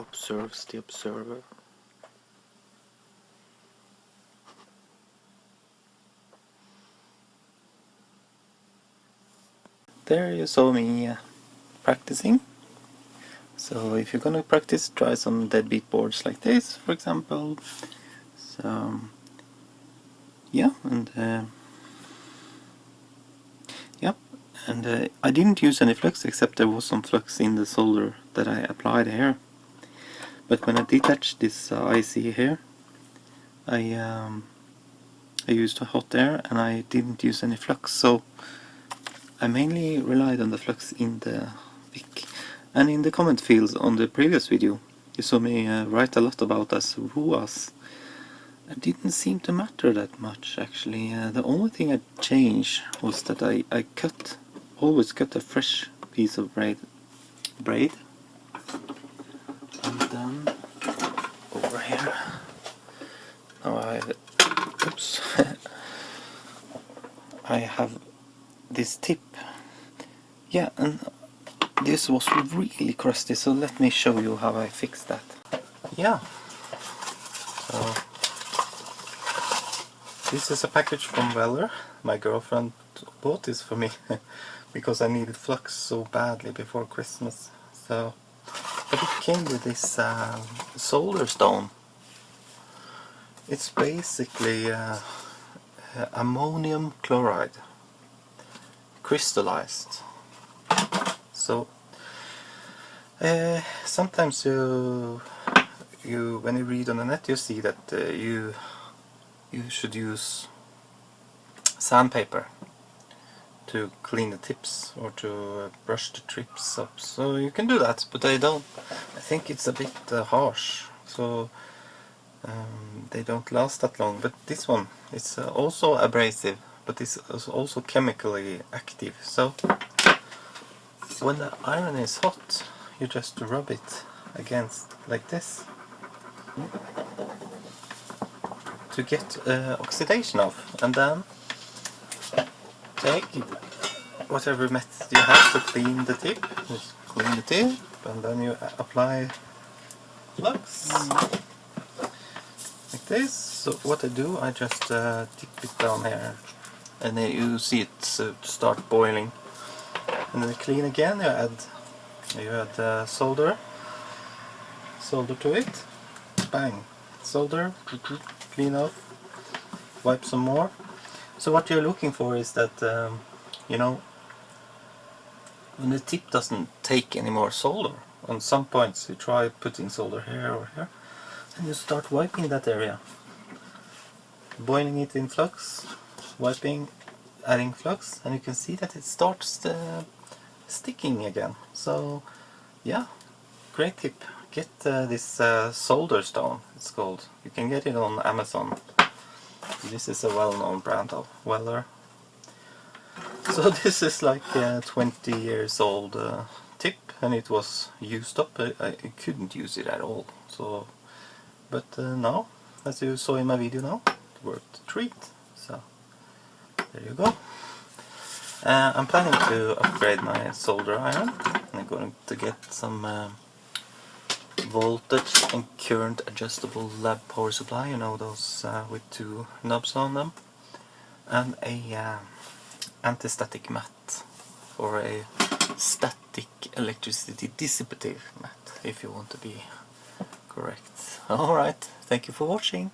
observes the observer. There you saw me practicing. So if you're gonna practice, try some deadbeat boards like this, for example. So yeah, and I didn't use any flux, except there was some flux in the solder that I applied here. But when I detached this IC here, I used a hot air and I didn't use any flux, so I mainly relied on the flux in the wick. And in the comment fields on the previous video, you saw me write a lot about as ruas. It didn't seem to matter that much, actually. The only thing I changed was that I always cut a fresh piece of braid, and then over here, now I have this tip. Yeah, and this was really crusty, so let me show you how I fixed that. Yeah, so this is a package from Weller. My girlfriend bought this for me because I needed flux so badly before Christmas. So, but it came with this solder stone. It's basically ammonium chloride crystallized. So sometimes you when you read on the net, you see that you should use sandpaper to clean the tips or to brush the tips up. So you can do that, but I think it's a bit harsh, so they don't last that long. But this one, it's also abrasive, but it's also chemically active. So when the iron is hot, you just rub it against like this to get oxidation off, and then take whatever method you have to clean the tip. Just clean the tip, and then you apply flux like this. So what I do, I just dip it down here, and then you see it start boiling. And then clean again. You add solder to it. Bang, solder. Clean off. Wipe some more. So what you're looking for is that you know, when the tip doesn't take any more solder, on some points you try putting solder here or here, and you start wiping that area, boiling it in flux, wiping, adding flux, and you can see that it starts sticking again. So yeah, great tip. Get this solder stone, it's called. You can get it on Amazon. This is a well-known brand of Weller. So this is like a 20 years old tip, and it was used up. I couldn't use it at all. So, but now, as you saw in my video now, it worked a treat. So there you go. I'm planning to upgrade my solder iron. I'm going to get some voltage and current adjustable lab power supply, you know, those with two knobs on them, and a anti-static mat, or a static electricity dissipative mat, if you want to be correct. Alright, thank you for watching.